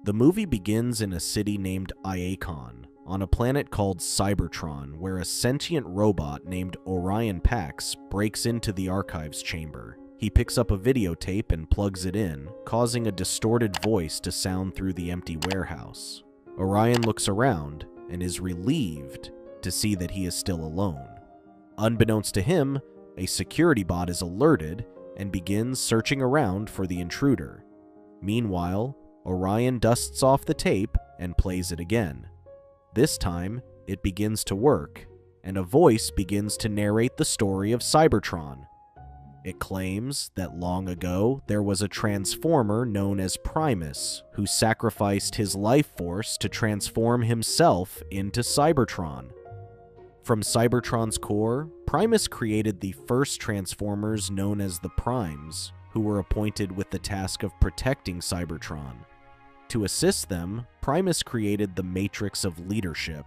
The movie begins in a city named Iacon, on a planet called Cybertron, where a sentient robot named Orion Pax breaks into the archives chamber. He picks up a videotape and plugs it in, causing a distorted voice to sound through the empty warehouse. Orion looks around and is relieved to see that he is still alone. Unbeknownst to him, a security bot is alerted and begins searching around for the intruder. Meanwhile, Orion dusts off the tape and plays it again. This time, it begins to work, and a voice begins to narrate the story of Cybertron. It claims that long ago, there was a transformer known as Primus, who sacrificed his life force to transform himself into Cybertron. From Cybertron's core, Primus created the first Transformers known as the Primes, who were appointed with the task of protecting Cybertron. To assist them, Primus created the Matrix of Leadership.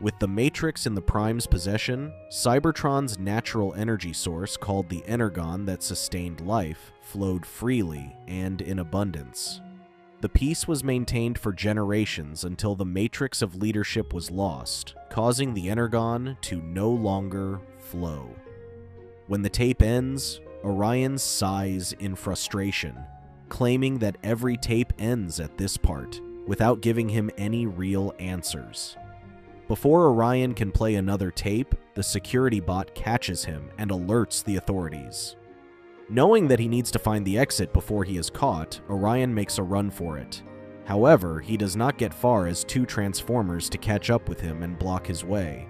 With the Matrix in the Prime's possession, Cybertron's natural energy source, called the energon that sustained life, flowed freely and in abundance. The peace was maintained for generations until the Matrix of Leadership was lost, causing the energon to no longer flow. When the tape ends, Orion sighs in frustration, claiming that every tape ends at this part, without giving him any real answers. Before Orion can play another tape, the security bot catches him and alerts the authorities. Knowing that he needs to find the exit before he is caught, Orion makes a run for it. However, he does not get far as two Transformers to catch up with him and block his way.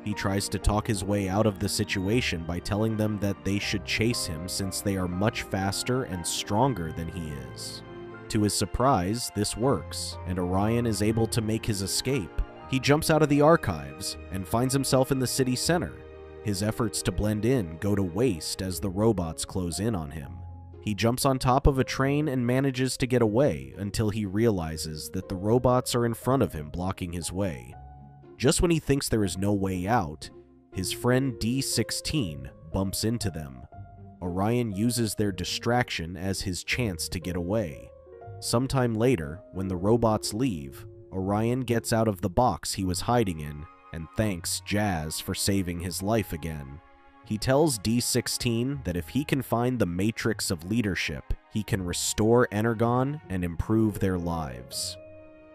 He tries to talk his way out of the situation by telling them that they should chase him since they are much faster and stronger than he is. To his surprise, this works, and Orion is able to make his escape. He jumps out of the archives and finds himself in the city center. His efforts to blend in go to waste as the robots close in on him. He jumps on top of a train and manages to get away until he realizes that the robots are in front of him, blocking his way. Just when he thinks there is no way out, his friend D16 bumps into them. Orion uses their distraction as his chance to get away. Sometime later, when the robots leave, Orion gets out of the box he was hiding in and thanks Jazz for saving his life again. He tells D16 that if he can find the Matrix of Leadership, he can restore Energon and improve their lives.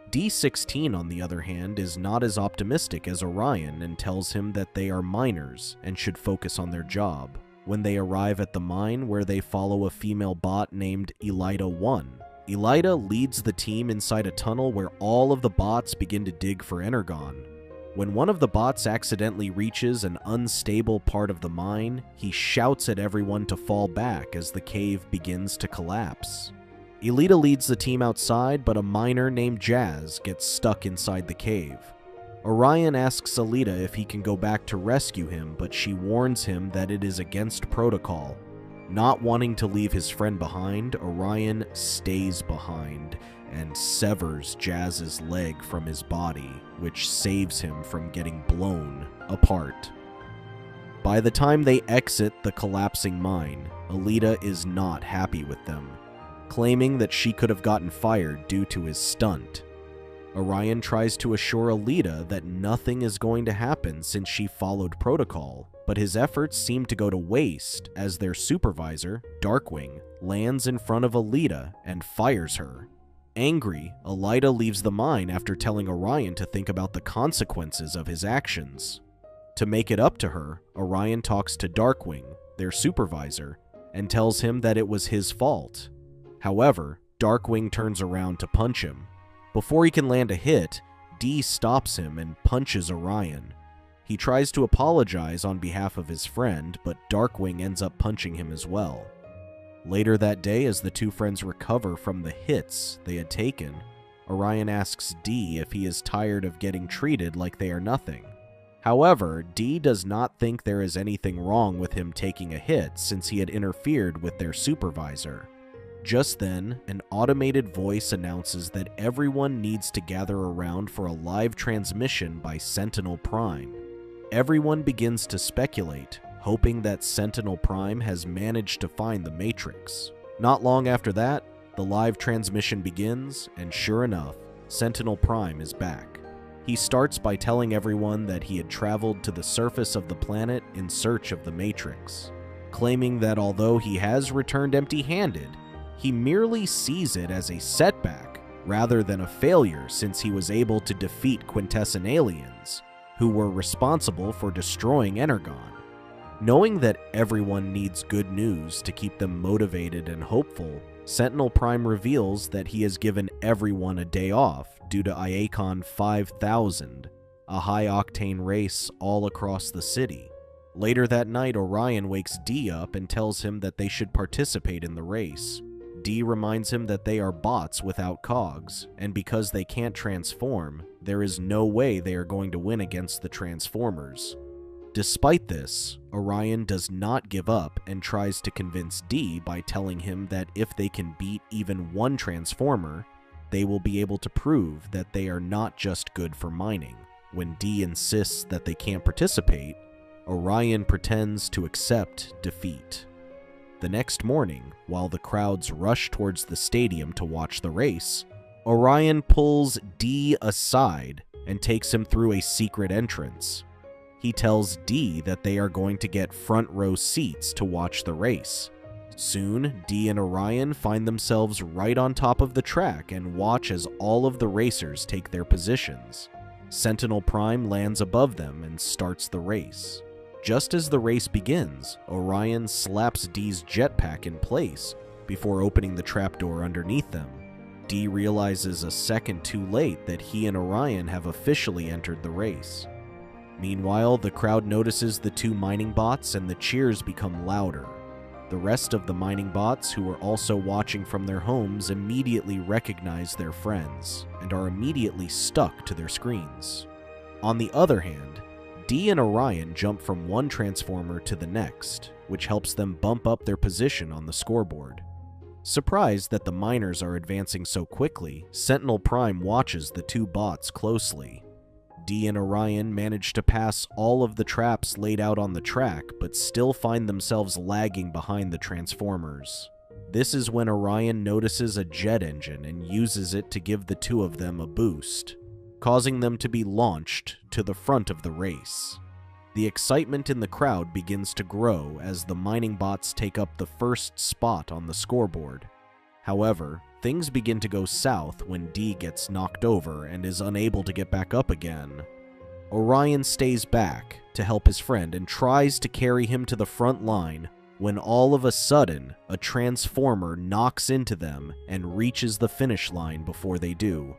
D16, on the other hand, is not as optimistic as Orion and tells him that they are miners and should focus on their job. When they arrive at the mine, where they follow a female bot named Elida-1, Elida leads the team inside a tunnel where all of the bots begin to dig for Energon. When one of the bots accidentally reaches an unstable part of the mine, he shouts at everyone to fall back as the cave begins to collapse. Elida leads the team outside, but a miner named Jazz gets stuck inside the cave. Orion asks Elida if he can go back to rescue him, but she warns him that it is against protocol. Not wanting to leave his friend behind, Orion stays behind and severs Jazz's leg from his body, which saves him from getting blown apart. By the time they exit the collapsing mine, Elida is not happy with them, claiming that she could have gotten fired due to his stunt. Orion tries to assure Elida that nothing is going to happen since she followed protocol, but his efforts seem to go to waste as their supervisor, Darkwing, lands in front of Elida and fires her. Angry, Elida leaves the mine after telling Orion to think about the consequences of his actions. To make it up to her, Orion talks to Darkwing, their supervisor, and tells him that it was his fault. However, Darkwing turns around to punch him. Before he can land a hit, Dee stops him and punches Orion. He tries to apologize on behalf of his friend, but Darkwing ends up punching him as well. Later that day, as the two friends recover from the hits they had taken, Orion asks Dee if he is tired of getting treated like they are nothing. However, Dee does not think there is anything wrong with him taking a hit since he had interfered with their supervisor. Just then, an automated voice announces that everyone needs to gather around for a live transmission by Sentinel Prime. Everyone begins to speculate, hoping that Sentinel Prime has managed to find the Matrix. Not long after that, The live transmission begins, and sure enough, Sentinel Prime is back. He starts by telling everyone that he had traveled to the surface of the planet in search of the Matrix, claiming that although he has returned empty-handed, he merely sees it as a setback rather than a failure, since he was able to defeat quintessent aliens who were responsible for destroying Energon. Knowing that everyone needs good news to keep them motivated and hopeful, Sentinel Prime reveals that he has given everyone a day off due to IACON 5000, a high-octane race all across the city. Later that night, Orion wakes D up and tells him that they should participate in the race. D reminds him that they are bots without cogs, and because they can't transform, there is no way they are going to win against the Transformers. Despite this, Orion does not give up and tries to convince D by telling him that if they can beat even one Transformer, they will be able to prove that they are not just good for mining. When D insists that they can't participate, Orion pretends to accept defeat. The next morning, while the crowds rush towards the stadium to watch the race, Orion pulls D aside and takes him through a secret entrance. He tells D that they are going to get front row seats to watch the race. Soon, D and Orion find themselves right on top of the track and watch as all of the racers take their positions. Sentinel Prime lands above them and starts the race. Just as the race begins, Orion slaps D's jetpack in place before opening the trapdoor underneath them. D realizes a second too late that he and Orion have officially entered the race. Meanwhile, the crowd notices the two mining bots and the cheers become louder. The rest of the mining bots, who are also watching from their homes, immediately recognize their friends and are immediately stuck to their screens. On the other hand, D and Orion jump from one transformer to the next, which helps them bump up their position on the scoreboard. Surprised that the miners are advancing so quickly, Sentinel Prime watches the two bots closely. D and Orion manage to pass all of the traps laid out on the track, but still find themselves lagging behind the Transformers. This is when Orion notices a jet engine and uses it to give the two of them a boost, causing them to be launched to the front of the race. The excitement in the crowd begins to grow as the mining bots take up the first spot on the scoreboard. However, things begin to go south when D gets knocked over and is unable to get back up again. Orion stays back to help his friend and tries to carry him to the front line when all of a sudden, a Transformer knocks into them and reaches the finish line before they do.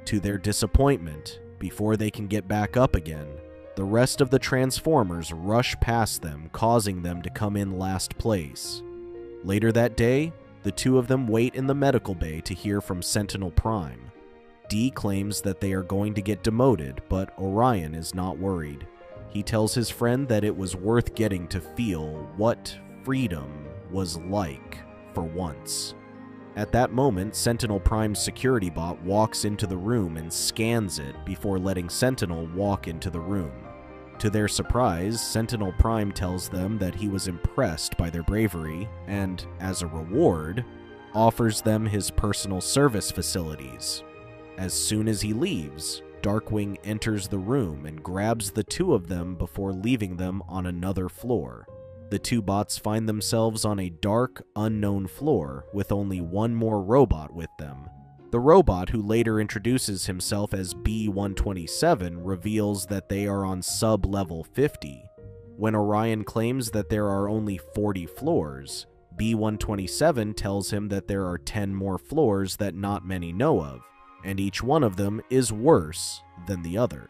To their disappointment, before they can get back up again, the rest of the Transformers rush past them, causing them to come in last place. Later that day, the two of them wait in the medical bay to hear from Sentinel Prime. D claims that they are going to get demoted, but Orion is not worried. He tells his friend that it was worth getting to feel what freedom was like for once. At that moment, Sentinel Prime's security bot walks into the room and scans it before letting Sentinel walk into the room. To their surprise, Sentinel Prime tells them that he was impressed by their bravery and, as a reward, offers them his personal service facilities. As soon as he leaves, Darkwing enters the room and grabs the two of them before leaving them on another floor. The two bots find themselves on a dark, unknown floor with only one more robot with them. The robot, who later introduces himself as B-127, reveals that they are on sub-level 50. When Orion claims that there are only 40 floors, B-127 tells him that there are 10 more floors that not many know of, and each one of them is worse than the other.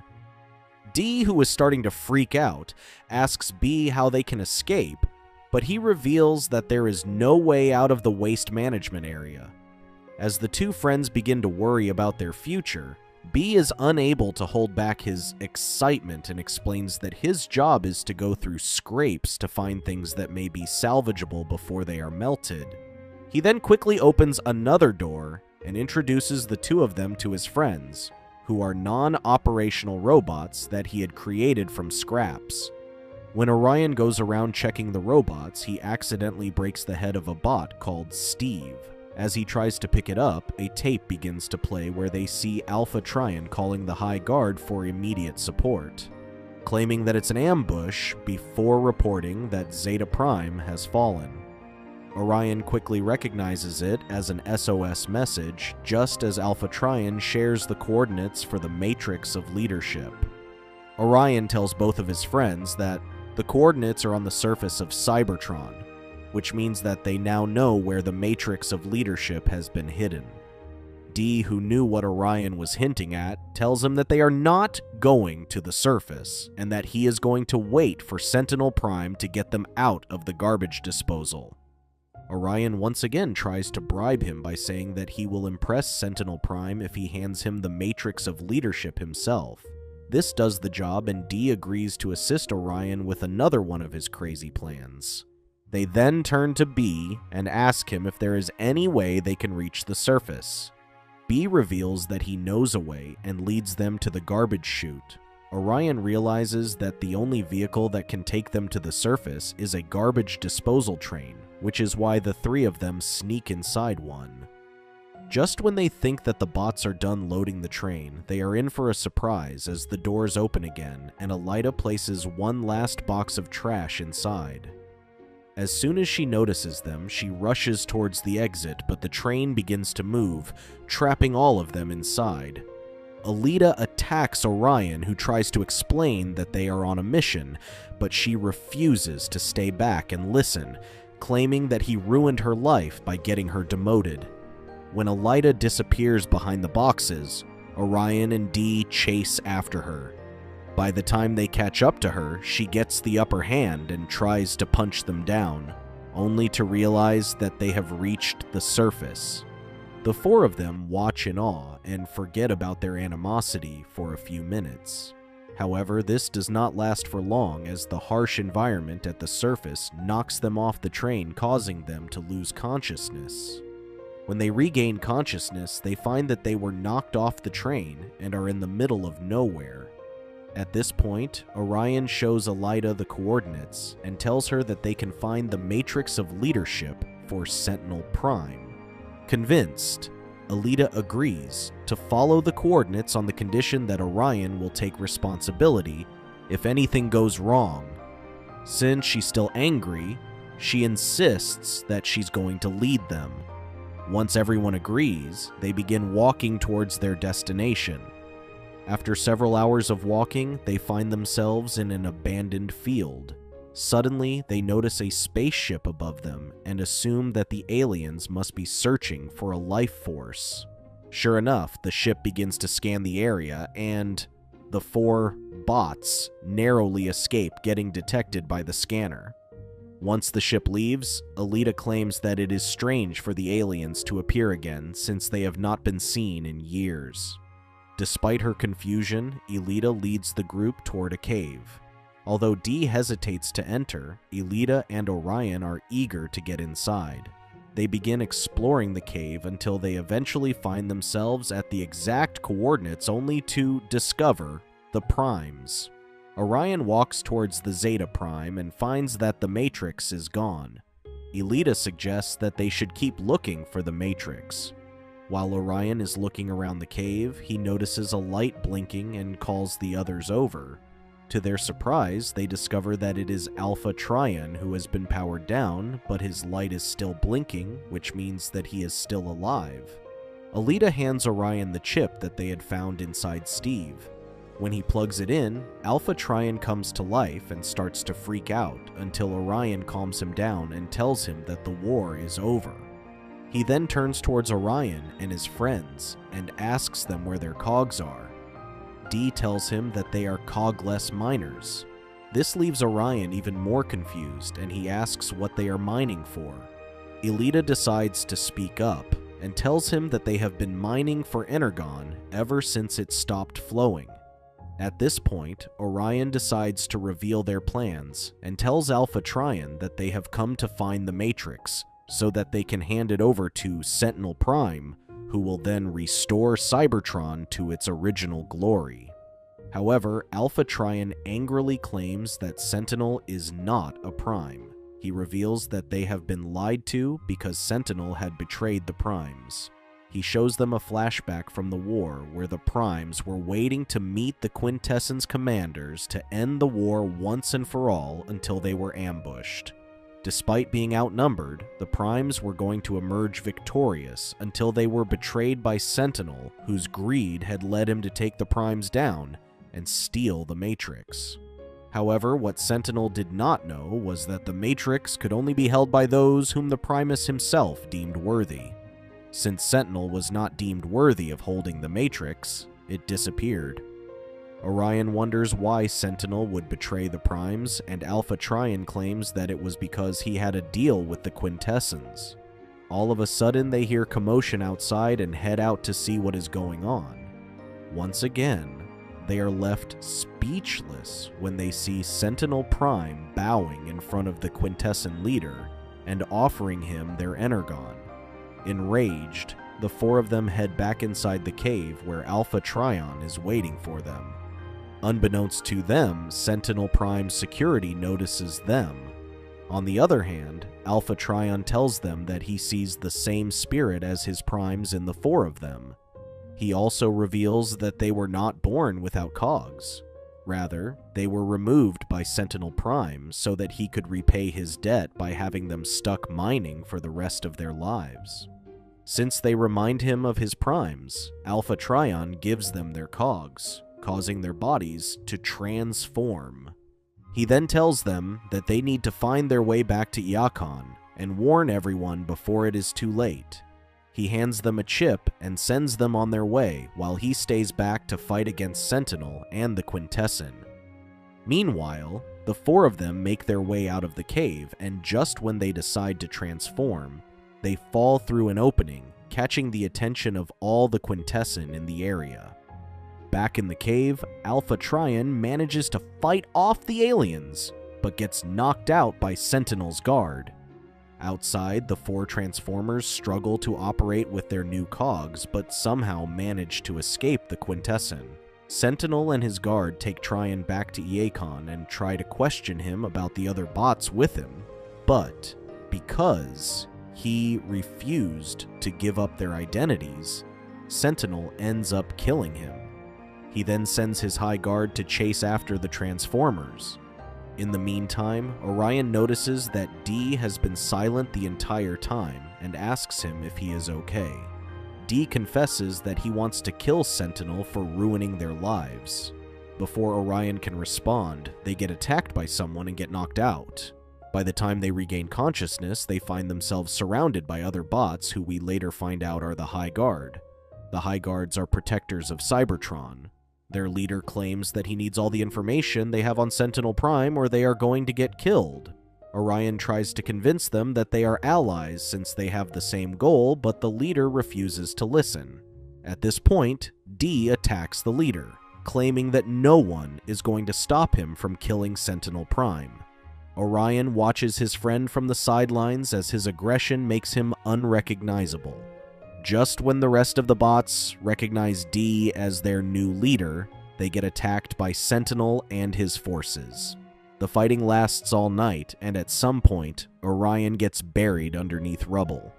D, who is starting to freak out, asks B how they can escape, but he reveals that there is no way out of the waste management area. As the two friends begin to worry about their future, B is unable to hold back his excitement and explains that his job is to go through scrapes to find things that may be salvageable before they are melted. He then quickly opens another door and introduces the two of them to his friends, who are non-operational robots that he had created from scraps. When Orion goes around checking the robots, he accidentally breaks the head of a bot called Steve. As he tries to pick it up, a tape begins to play where they see Alpha Trion calling the High Guard for immediate support, claiming that it's an ambush before reporting that Zeta Prime has fallen. Orion quickly recognizes it as an SOS message, just as Alpha Trion shares the coordinates for the Matrix of Leadership. Orion tells both of his friends that the coordinates are on the surface of Cybertron, which means that they now know where the Matrix of Leadership has been hidden. D, who knew what Orion was hinting at, tells him that they are not going to the surface, and that he is going to wait for Sentinel Prime to get them out of the garbage disposal. Orion once again tries to bribe him by saying that he will impress Sentinel Prime if he hands him the Matrix of Leadership himself. This does the job, and D agrees to assist Orion with another one of his crazy plans. They then turn to B and ask him if there is any way they can reach the surface. B reveals that he knows a way and leads them to the garbage chute. Orion realizes that the only vehicle that can take them to the surface is a garbage disposal train, which is why the three of them sneak inside one. Just when they think that the bots are done loading the train, they are in for a surprise as the doors open again and Elida places one last box of trash inside. As soon as she notices them, she rushes towards the exit, but the train begins to move, trapping all of them inside. Elida attacks Orion, who tries to explain that they are on a mission, but she refuses to stay back and listen, claiming that he ruined her life by getting her demoted. When Elida disappears behind the boxes, Orion and D chase after her. By the time they catch up to her, she gets the upper hand and tries to punch them down, only to realize that they have reached the surface. The four of them watch in awe and forget about their animosity for a few minutes. However, this does not last for long as the harsh environment at the surface knocks them off the train, causing them to lose consciousness. When they regain consciousness, they find that they were knocked off the train and are in the middle of nowhere. At this point, Orion shows Elida the coordinates and tells her that they can find the Matrix of Leadership for Sentinel Prime. Convinced, Elida agrees to follow the coordinates on the condition that Orion will take responsibility if anything goes wrong. Since she's still angry, she insists that she's going to lead them. Once everyone agrees, they begin walking towards their destination. After several hours of walking, they find themselves in an abandoned field. Suddenly, they notice a spaceship above them and assume that the aliens must be searching for a life force. Sure enough, the ship begins to scan the area, and the four bots narrowly escape getting detected by the scanner. Once the ship leaves, Elida claims that it is strange for the aliens to appear again since they have not been seen in years. Despite her confusion, Elida leads the group toward a cave. Although D hesitates to enter, Elida and Orion are eager to get inside. They begin exploring the cave until they eventually find themselves at the exact coordinates only to discover the primes. Orion walks towards the Zeta Prime and finds that the Matrix is gone. Elida suggests that they should keep looking for the Matrix. While Orion is looking around the cave, he notices a light blinking and calls the others over. To their surprise, they discover that it is Alpha Trion who has been powered down, but his light is still blinking, which means that he is still alive. Elida hands Orion the chip that they had found inside Steve. When he plugs it in, Alpha Trion comes to life and starts to freak out until Orion calms him down and tells him that the war is over. He then turns towards Orion and his friends and asks them where their cogs are. D tells him that they are cogless miners. This leaves Orion even more confused, and he asks what they are mining for. Elida decides to speak up and tells him that they have been mining for Energon ever since it stopped flowing. At this point, Orion decides to reveal their plans and tells Alpha Trion that they have come to find the Matrix so that they can hand it over to Sentinel Prime, who will then restore Cybertron to its original glory. However, Alpha Trion angrily claims that Sentinel is not a Prime. he reveals that they have been lied to because Sentinel had betrayed the Primes. He shows them a flashback from the war where the Primes were waiting to meet the Quintessence commanders to end the war once and for all until they were ambushed. Despite being outnumbered, the Primes were going to emerge victorious until they were betrayed by Sentinel, whose greed had led him to take the Primes down and steal the Matrix. However, what Sentinel did not know was that the Matrix could only be held by those whom the Primus himself deemed worthy. Since Sentinel was not deemed worthy of holding the Matrix, it disappeared. Orion wonders why Sentinel would betray the Primes, and Alpha Trion claims that it was because he had a deal with the Quintessence. All of a sudden, they hear commotion outside and head out to see what is going on. Once again, they are left speechless when they see Sentinel Prime bowing in front of the Quintessent leader and offering him their Energon. Enraged, the four of them head back inside the cave where Alpha Trion is waiting for them. Unbeknownst to them, Sentinel Prime's security notices them. On the other hand, Alpha Trion tells them that he sees the same spirit as his Primes in the four of them. He also reveals that they were not born without cogs. Rather, they were removed by Sentinel Prime so that he could repay his debt by having them stuck mining for the rest of their lives. Since they remind him of his Primes, Alpha Trion gives them their cogs, causing their bodies to transform. He then tells them that they need to find their way back to Iacon and warn everyone before it is too late. He hands them a chip and sends them on their way while he stays back to fight against Sentinel and the Quintessent. Meanwhile, the four of them make their way out of the cave, and just when they decide to transform, they fall through an opening, catching the attention of all the Quintessent in the area. Back in the cave, Alpha Trion manages to fight off the aliens, but gets knocked out by Sentinel's guard. Outside, the four Transformers struggle to operate with their new cogs, but somehow manage to escape the Quintessent. Sentinel and his guard take Trion back to Iacon and try to question him about the other bots with him, but because he refused to give up their identities, Sentinel ends up killing him. He then sends his high guard to chase after the Transformers. In the meantime, Orion notices that D has been silent the entire time and asks him if he is okay. D confesses that he wants to kill Sentinel for ruining their lives. Before Orion can respond, they get attacked by someone and get knocked out. By the time they regain consciousness, they find themselves surrounded by other bots who we later find out are the High Guard. The High Guards are protectors of Cybertron. Their leader claims that he needs all the information they have on Sentinel Prime or they are going to get killed. Orion tries to convince them that they are allies since they have the same goal, but the leader refuses to listen. At this point, D attacks the leader, claiming that no one is going to stop him from killing Sentinel Prime. Orion watches his friend from the sidelines as his aggression makes him unrecognizable. Just when the rest of the bots recognize D as their new leader, they get attacked by Sentinel and his forces. The fighting lasts all night, and at some point, Orion gets buried underneath rubble.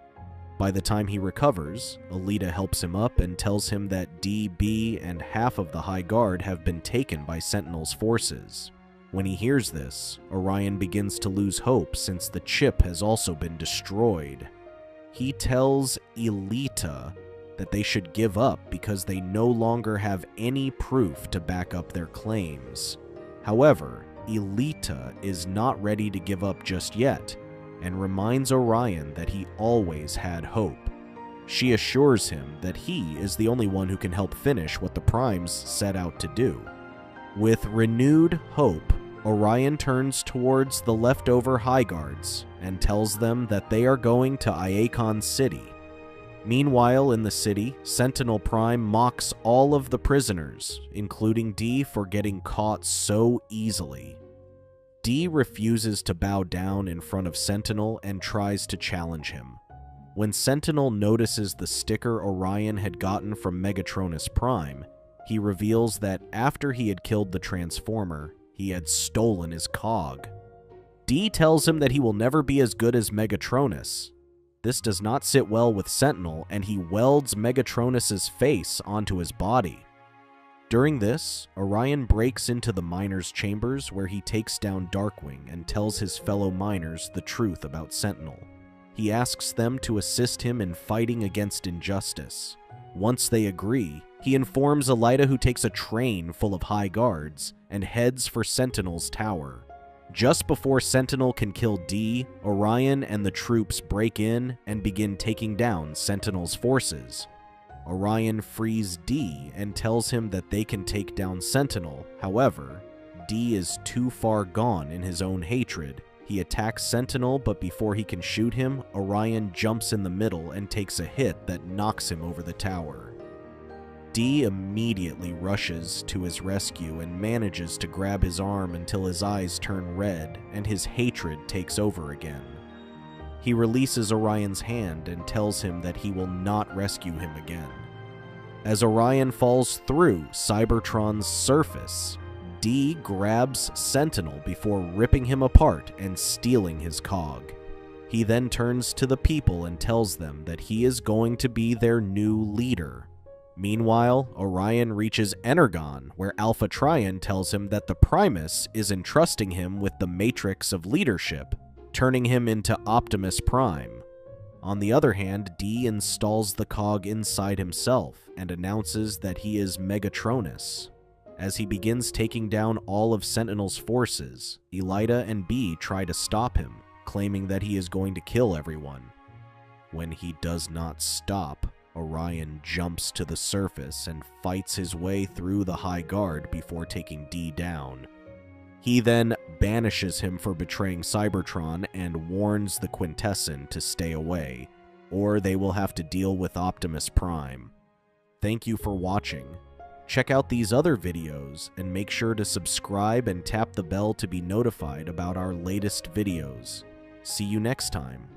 By the time he recovers, Alita helps him up and tells him that D, B, and half of the High Guard have been taken by Sentinel's forces. When he hears this, Orion begins to lose hope since the chip has also been destroyed. He tells Alita that they should give up because they no longer have any proof to back up their claims. However, Alita is not ready to give up just yet, and reminds Orion that he always had hope. She assures him that he is the only one who can help finish what the Primes set out to do. With renewed hope, Orion turns towards the leftover High Guards and tells them that they are going to Iacon City. Meanwhile, in the city, Sentinel Prime mocks all of the prisoners, including D, for getting caught so easily. D refuses to bow down in front of Sentinel and tries to challenge him. When Sentinel notices the sticker Orion had gotten from Megatronus Prime, he reveals that after he had killed the Transformer, he had stolen his cog. D tells him that he will never be as good as Megatronus. This does not sit well with Sentinel, and he welds Megatronus's face onto his body. During this, Orion breaks into the miners' chambers where he takes down Darkwing and tells his fellow miners the truth about Sentinel. He asks them to assist him in fighting against injustice. Once they agree, he informs Elida, who takes a train full of high guards and heads for Sentinel's tower. Just before Sentinel can kill D, Orion and the troops break in and begin taking down Sentinel's forces. Orion frees D and tells him that they can take down Sentinel. However, D is too far gone in his own hatred. He attacks Sentinel, but before he can shoot him, Orion jumps in the middle and takes a hit that knocks him over the tower. D immediately rushes to his rescue and manages to grab his arm until his eyes turn red and his hatred takes over again. He releases Orion's hand and tells him that he will not rescue him again. As Orion falls through Cybertron's surface, D grabs Sentinel before ripping him apart and stealing his cog. He then turns to the people and tells them that he is going to be their new leader. Meanwhile, Orion reaches Energon, where Alpha Trion tells him that the Primus is entrusting him with the Matrix of Leadership, turning him into Optimus Prime. On the other hand, D installs the cog inside himself and announces that he is Megatronus. As he begins taking down all of Sentinel's forces, Elida and B try to stop him, claiming that he is going to kill everyone. When he does not stop, Orion jumps to the surface and fights his way through the High Guard before taking D down. He then banishes him for betraying Cybertron and warns the Quintesson to stay away, or they will have to deal with Optimus Prime. Thank you for watching. Check out these other videos and make sure to subscribe and tap the bell to be notified about our latest videos. See you next time.